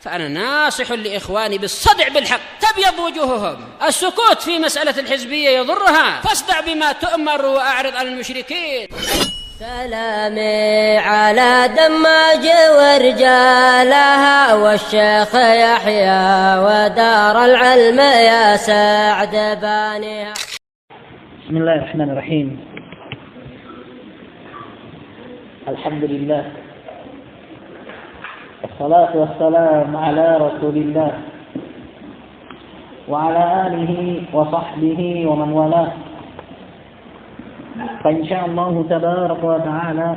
فأنا ناصح لإخواني بالصدع بالحق تبيض وجوههم. السكوت في مسألة الحزبية يضرها، فاصدع بما تؤمر وأعرض عن المشركين. سلامي على دماج ورجالها والشيخ يحيى ودار العلم يا سعد بانيها. بسم الله الرحمن الرحيم. الحمد لله والصلاة والسلام على رسول الله وعلى آله وصحبه ومن والاه. Insyaallah tabaraka wa taala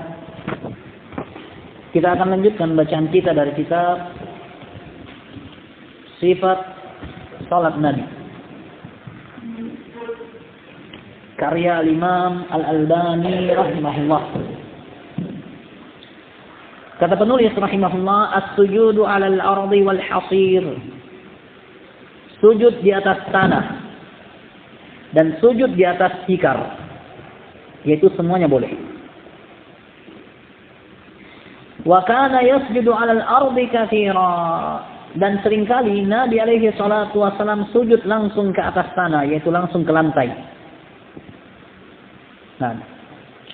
kita akan lanjutkan bacaan kita dari kitab Sifat Salat Nabi karya Imam Al-Albani rahimahullah. Kata penulis rahimahullah, as-sujudu 'alal ardi wal hasir. Sujud di atas tanah dan sujud di atas tikar, yaitu semuanya boleh. Wa kana yasjudu 'alal ardi katsira, dan seringkali Nabi alaihi salatu wasallam sujud langsung ke atas tanah, yaitu langsung ke lantai. Nah,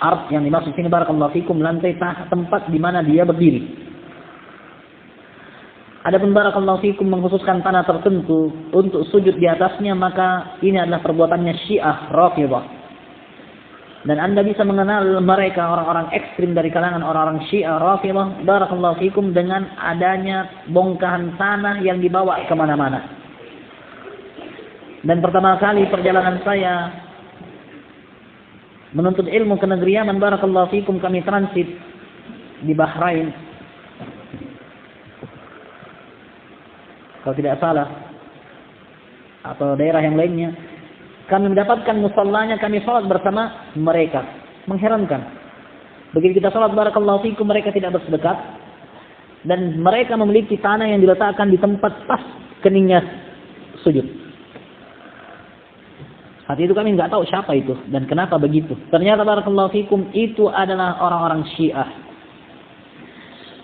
ard yang dimaksud sini barakallahu fikum lantai tempat di mana dia berdiri. Adapun barakallahu fikum mengkhususkan tanah tertentu untuk sujud di atasnya, maka ini adalah perbuatannya Syiah Rafidhah. Dan Anda bisa mengenal mereka, orang-orang ekstrim dari kalangan orang-orang Syiah Rafidhah barakallahu fikum, dengan adanya bongkahan tanah yang dibawa kemana-mana. Dan pertama kali perjalanan saya menuntut ilmu ke negeri Yaman barakallahu fikum, kami transit di Bahrain kalau tidak salah, atau daerah yang lainnya. Kami mendapatkan musallanya, kami salat bersama mereka. Mengherankan, begitu kita salat barakallahu fikum, mereka tidak bersedekat, dan mereka memiliki tanah yang diletakkan di tempat pas keningnya sujud. Saat itu kami nggak tahu siapa itu dan kenapa begitu. Ternyata barakallahu fikum itu adalah orang-orang Syiah.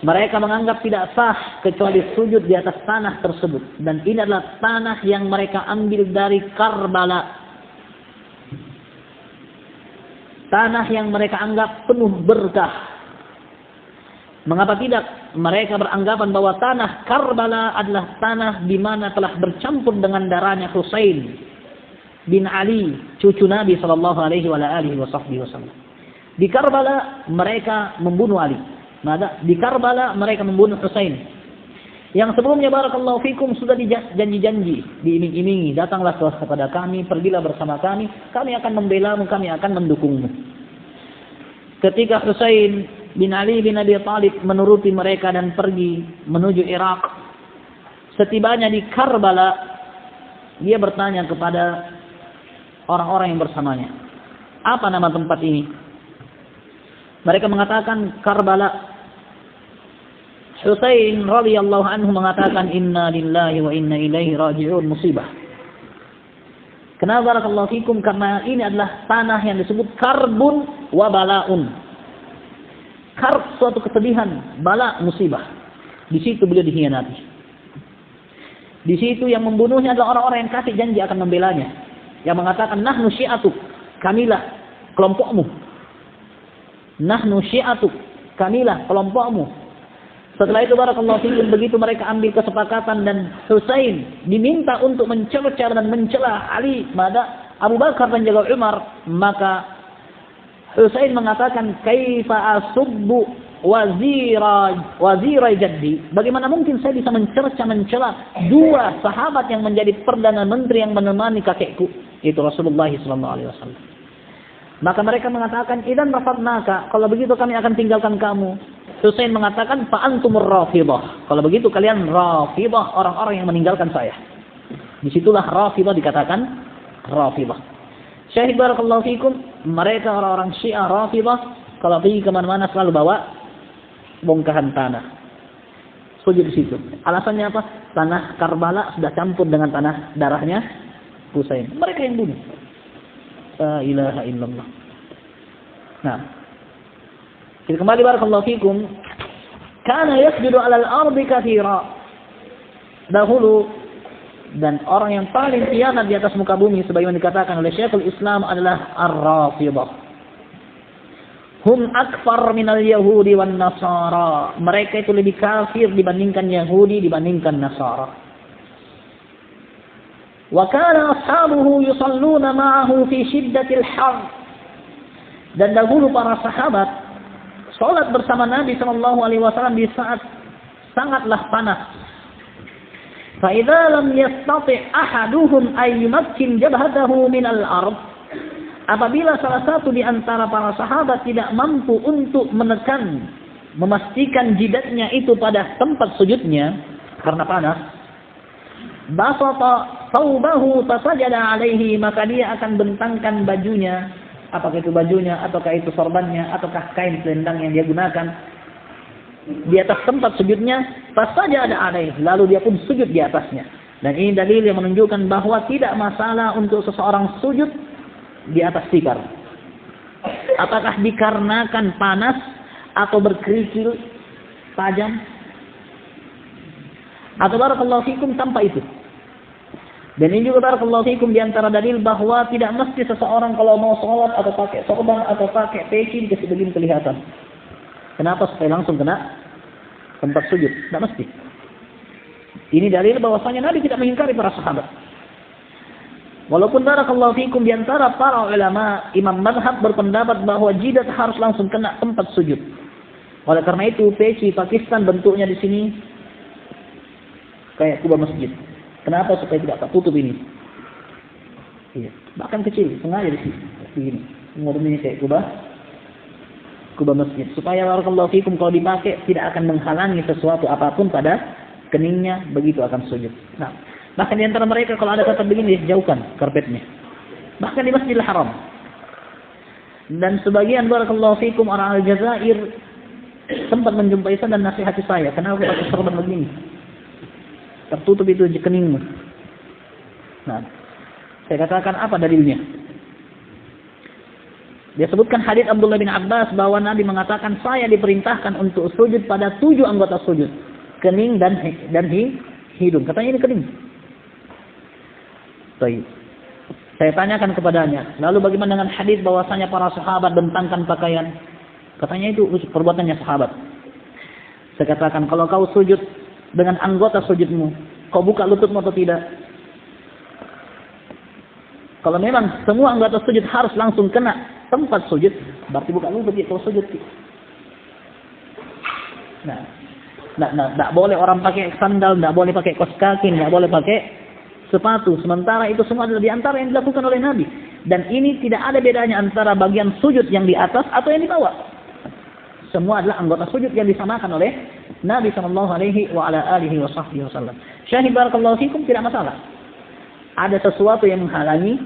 Mereka menganggap tidak sah kecuali sujud di atas tanah tersebut, dan ini adalah tanah yang mereka ambil dari Karbala. Tanah yang mereka anggap penuh berkah. Mengapa tidak? Mereka beranggapan bahwa tanah Karbala adalah tanah di mana telah bercampur dengan darahnya Husain bin Ali, cucu Nabi sallallahu alaihi wasallam. Di Karbala mereka membunuh Ali. Di Karbala mereka membunuh Husain. Yang sebelumnya barakallahu fikum sudah dijanji-janji, diiming-imingi, datanglah kepada kami, pergilah bersama kami akan membelamu, kami akan mendukungmu. Ketika Husain bin Ali bin Abi Thalib menuruti mereka dan pergi menuju Irak, setibanya di Karbala, dia bertanya kepada orang-orang yang bersamanya, apa nama tempat ini? Mereka mengatakan Karbala. Husain radhiyallahu anhu mengatakan, inna lillahi wa inna ilaihi raji'un, musibah. Kenapa barakallahu fikum? Karena ini adalah tanah yang disebut karbun wa balaun. Karb suatu kesedihan, bala musibah. Di situ beliau dikhianati. Di situ yang membunuhnya adalah orang-orang yang kasih janji akan membelanya, yang mengatakan nahnu syi'atuk, kamilah kelompokmu. Nahnu syi'atuk, kamilah kelompokmu. Setelah itu barakallahu fikum, begitu mereka ambil kesepakatan dan Husain diminta untuk mencerca dan mencela Ali, pada Abu Bakar dan juga Umar, maka Husain mengatakan, kaifa asubbu wazira jaddi, bagaimana mungkin saya bisa mencela dua sahabat yang menjadi perdana menteri yang menemani kakekku, yaitu Rasulullah sallallahu alaihi wasallam. Maka mereka mengatakan, idan rafadnaka, kalau begitu kami akan tinggalkan kamu. Husain mengatakan, fa antumur Rafidhah, kalau begitu kalian Rafidhah, orang-orang yang meninggalkan saya. Disitulah Rafidhah dikatakan Rafidhah. Syahid barakallahu fikum, mereka orang-orang Syiah Rafidhah kalau pergi kemana-mana selalu bawa bongkahan tanah, sujud di situ. Alasannya apa? Tanah Karbala sudah campur dengan tanah darahnya Husain. Mereka yang bunuh. La ilaha illallah. Nah, kita kembali barakallahu fikum. Kana yasjudu 'alal ardi katsira. dahulu dan orang yang paling khianat di atas muka bumi sebagaimana dikatakan oleh Syekhul Islam adalah Ar-Rafidhah. Hum akfar minal Yahudi wan Nasara. Mereka itu lebih kafir dibandingkan Yahudi dibandingkan Nasara. Wa kana ashabuhu yusalluna ma'ahu fi shiddatil har. Dan dahulu para sahabat salat bersama Nabi sallallahu alaihi wasallam di saat sangatlah panas. Fa idza lam yastati' ahaduhum ay yumakkin jabhatahu min al-ard. Apabila salah satu di antara para sahabat tidak mampu untuk menekan, memastikan jidatnya itu pada tempat sujudnya karena panas, basata thawbahu fasajada alaihi, maka dia akan bentangkan bajunya, apakah itu bajunya ataukah itu sorbannya ataukah kain selendang yang dia gunakan di atas tempat sujudnya, fasajada alaihi, lalu dia pun sujud di atasnya. Dan ini dalil yang menunjukkan bahwa tidak masalah untuk seseorang sujud di atas tikar. Apakah dikarenakan panas atau berkerikil tajam atau barakallahu fikum tanpa itu. Dan ini juga barakallahu fikum di antara dalil bahwa tidak mesti seseorang kalau mau sholat atau pakai sorban atau pakai peci dikasih begini kelihatan. Kenapa? Supaya langsung kena tempat sujud. Tidak mesti. Ini dalil bahwasanya Nabi tidak mengingkari para sahabat. Walaupun barakallahu fikum di antara para ulama, imam mazhab berpendapat bahwa jidat harus langsung kena tempat sujud. Oleh karena itu, peci Pakistan bentuknya di sini kayak kubah masjid. Kenapa? Supaya tidak tertutup ini. Iya. Bahkan kecil, sengaja di sini. Begini. Ini kayak kubah masjid. Supaya barakallahu fikum kalau dipakai tidak akan menghalangi sesuatu apapun pada keningnya, begitu akan sujud. Nah, bahkan di antara mereka kalau ada kata begini, jauhkan karpetnya. Bahkan di Masjidil Haram. Dan sebagian barakallahu fikum orang Aljazair sempat menjumpai saya dan nasihati saya, kenapa pakai sorban begini? Tertutup itu keningmu. Nah, saya katakan apa dalilnya? Dia sebutkan hadits Abdullah bin Abbas bahwa Nabi mengatakan saya diperintahkan untuk sujud pada 7 anggota sujud, kening dan hidung. Katanya ini kening. Baik. Saya tanyakan kepadanya, lalu bagaimana dengan hadits bahwasanya para sahabat bentangkan pakaian? Katanya itu perbuatannya sahabat. Saya katakan kalau kau sujud dengan anggota sujudmu, kau buka lututmu atau tidak? Kalau memang semua anggota sujud harus langsung kena tempat sujud, berarti buka lutut dia kalau sujud. Tidak boleh orang pakai sandal, tidak boleh pakai kaos kaki, tidak boleh pakai sepatu. Sementara itu semua adalah di antara yang dilakukan oleh Nabi. Dan ini tidak ada bedanya antara bagian sujud yang di atas atau yang di bawah. Semua adalah anggota sujud yang disamakan oleh Nabi SAW. Syahid barakallahu fikum, tidak masalah. Ada sesuatu yang menghalangi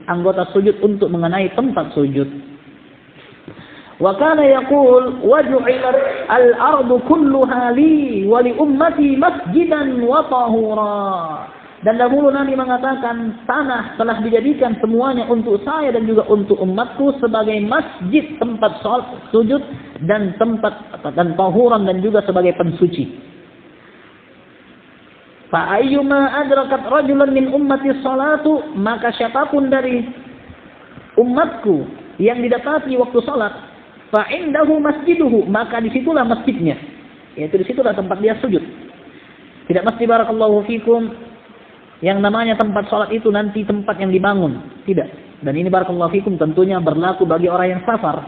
anggota sujud untuk mengenai tempat sujud. Wa kana yaqul waj'ilat al-ardu kulluha li wa li ummati masjidan wa tahura. Dan dahulu Nabi mengatakan tanah telah dijadikan semuanya untuk saya dan juga untuk umatku sebagai masjid, tempat salat, sujud dan tempat dan tahuran dan juga sebagai pensuci. Fa ayyuma adrakat rajulan min ummati salatu, maka siapapun dari umatku yang didapati waktu salat, fa indahu masjiduhu, maka disitulah masjidnya. Yaitu disitulah tempat dia sujud. Tidak mesti barakallahu fikum yang namanya tempat salat itu nanti tempat yang dibangun. Tidak. Dan ini barakallahu fikum tentunya berlaku bagi orang yang safar.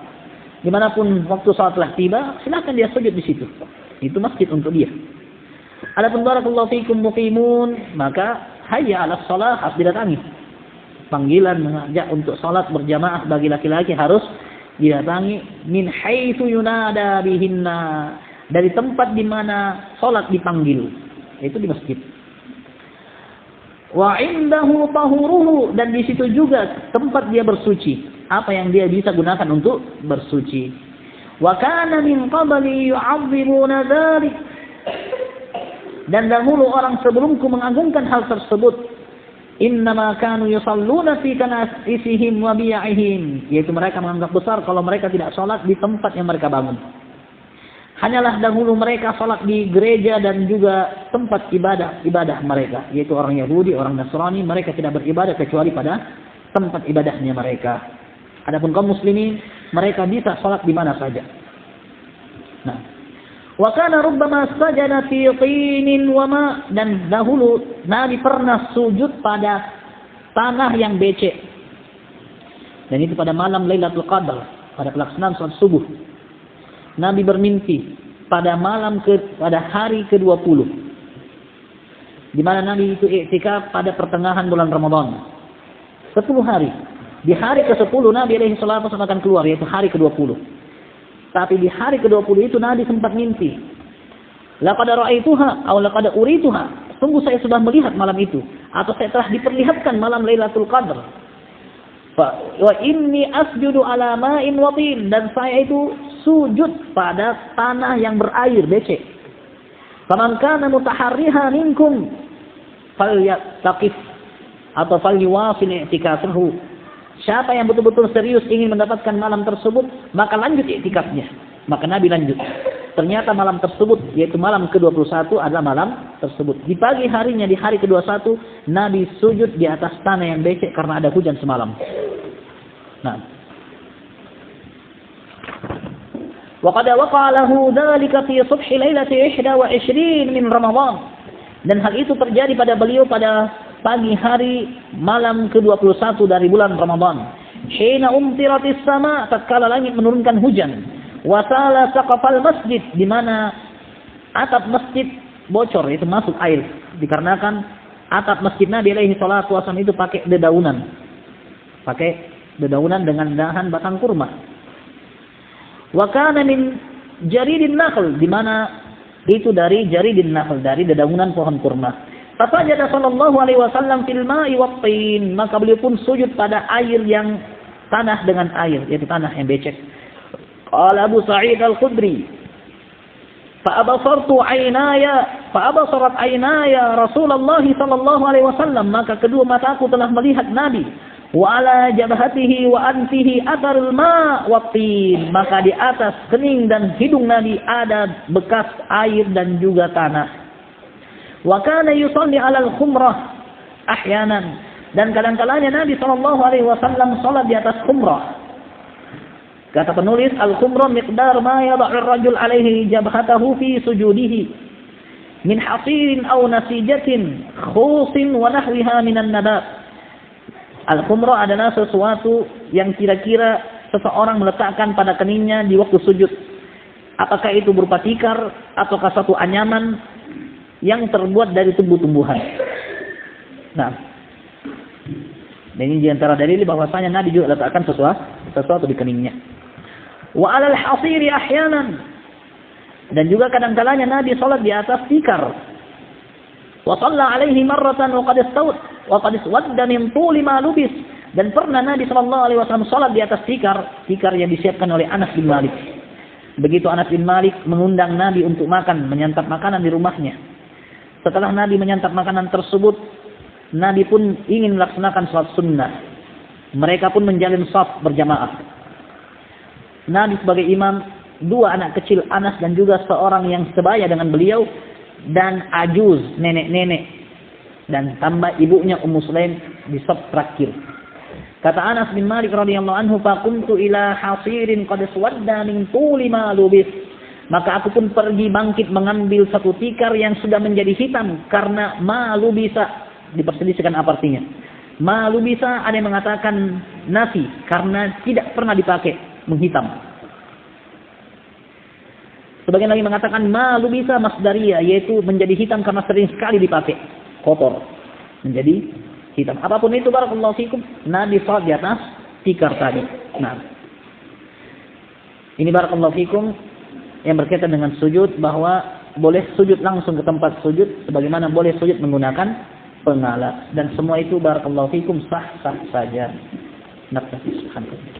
Dimanapun waktu salat telah tiba, silakan dia sujud di situ. Itu masjid untuk dia. Adapun barakallahu fikum muqimun, maka hayya 'alas shalah harus didatangi. Panggilan mengajak untuk salat berjamaah bagi laki-laki harus didatangi min haitsu yunada bihinna, dari tempat di mana salat dipanggil, yaitu di masjid. Wa indahu tahuruhu, dan di situ juga tempat dia bersuci, apa yang dia bisa gunakan untuk bersuci. Wa kana min qabli yu'azzimuna dzalik, dan dahulu orang sebelumku mengagungkan hal tersebut. Innama kanu yusalluna fi kanasihim wa bi'ihim, yaitu mereka menganggap besar kalau mereka tidak salat di tempat yang mereka bangun. Hanyalah dahulu mereka salat di gereja dan juga tempat ibadah mereka, yaitu orang Yahudi, orang Nasrani, mereka tidak beribadah kecuali pada tempat ibadahnya mereka. Adapun kaum muslimin, mereka bisa salat di mana saja. Nah, wa kana rubbama sajada fi tinin wa ma, dan dahulu Nabi pernah sujud pada tanah yang becek. Dan itu pada malam Lailatul Qadar, pada pelaksanaan salat subuh. Nabi bermimpi pada hari ke-20. Di mana Nabi itu iktikaf pada pertengahan bulan Ramadan. 10 hari. Di hari ke-10 Nabi alaihi salatu wasallam akan keluar, yaitu hari ke-20. Tapi di hari ke-20 itu Nabi sempat mimpi. Laqad ra'aituha aw laqad urituha. Sungguh saya sudah melihat malam itu, atau saya telah diperlihatkan malam Lailatul Qadar. Wa inni asjudu ala ma'in wa tin, dan saya itu sujud pada tanah yang berair becek. Faman kana mutaharriha minkum falyaqif atau falyuwasil i'tikafahu. Siapa yang betul-betul serius ingin mendapatkan malam tersebut, maka lanjut i'tikafnya. Maka Nabi lanjut. Ternyata malam tersebut, yaitu malam ke-21 adalah malam tersebut. Di pagi harinya, di hari ke-21, Nabi sujud di atas tanah yang becek karena ada hujan semalam. Nah, wa qad waqa'a lahu dzalika fi subhi lailati 21 min Ramadan. Dan hal itu terjadi pada beliau pada pagi hari malam ke-21 dari bulan Ramadan. Hina umtiratis sama, tatkala langit menurunkan hujan. Wasala saqafal masjid, di mana atap masjid bocor, itu masuk air, dikarenakan atap masjid Nabi alaihi salatu wasallam itu pakai dedaunan dengan dahan batang kurma. Wa kana min jaridin nakhl, di mana itu dari jaridin nakhl, dari dedaunan pohon kurma. Fasajada sallallahu alaihi wasallam fil ma'i wat tin, maka beliau pun sujud pada air yang tanah dengan air, yaitu tanah yang becek. Qala Abu Sa'id Al-Khudri, fa'abasarat aynaya Rasulullah sallallahu alaihi wasallam, maka kedua mataku telah melihat Nabi. Wa ala jabhatihi wa anfihi atharul ma' wa tin, maka di atas kening dan hidung Nabi ada bekas air dan juga tanah. Wa kana yusalli 'ala al-khumrah ahyanan, dan kadang-kalanya Nabi sallallahu alaihi wasallam salat di atas khumrah. Kata penulis, al-khumrah miqdar ma yada'u ar-rajul alaihi jabhatahu fi sujudihi min hasirin aw nasijatin khusin wa nahwiha minan nabat. Al-khumrah adalah sesuatu yang kira-kira seseorang meletakkan pada keningnya di waktu sujud. Apakah itu berupa tikar ataukah satu anyaman yang terbuat dari tumbuh-tumbuhan. Nah, ini diantara dalil bahwasanya Nabi juga letakkan sesuatu di keningnya. Wa 'alal hasiri ahyanan, dan juga kadang-kalanya Nabi salat di atas tikar. Wa shalla 'alaihi marratan wa qad iswadda min tuli ma lubis, dan pernah Nabi sallallahu alaihi wasallam salat di atas tikar yang disiapkan oleh Anas bin Malik. Begitu Anas bin Malik mengundang Nabi untuk menyantap makanan di rumahnya. Setelah Nabi menyantap makanan tersebut, Nabi pun ingin melaksanakan salat sunnah. Mereka pun menjalin shaf berjamaah. Nabi sebagai imam, dua anak kecil Anas dan juga seorang yang sebaya dengan beliau, dan ajuz, nenek-nenek, dan tambah ibunya Ummu Sulaim di shaf terakhir. Kata Anas bin Malik radhiyallahu anhu, faqumtu ila hasirin qad swadda min tuli ma lubis, maka aku pun pergi bangkit mengambil satu tikar yang sudah menjadi hitam karena malu bisa diperselisihkan apa artinya. Malu bisa, ada yang mengatakan nafi karena tidak pernah dipakai, menghitam. Sebagian lagi mengatakan malu bisa masdariyah, yaitu menjadi hitam karena sering sekali dipakai, kotor menjadi hitam. Apapun itu, barakallahu fikum, Nabi salat di atas tikar tadi. Nah, ini barakallahu fikum yang berkaitan dengan sujud, bahwa boleh sujud langsung ke tempat sujud, sebagaimana boleh sujud menggunakan pengala, dan semua itu barakallahu fikum sah-sah saja. Naktafi subhanallahi.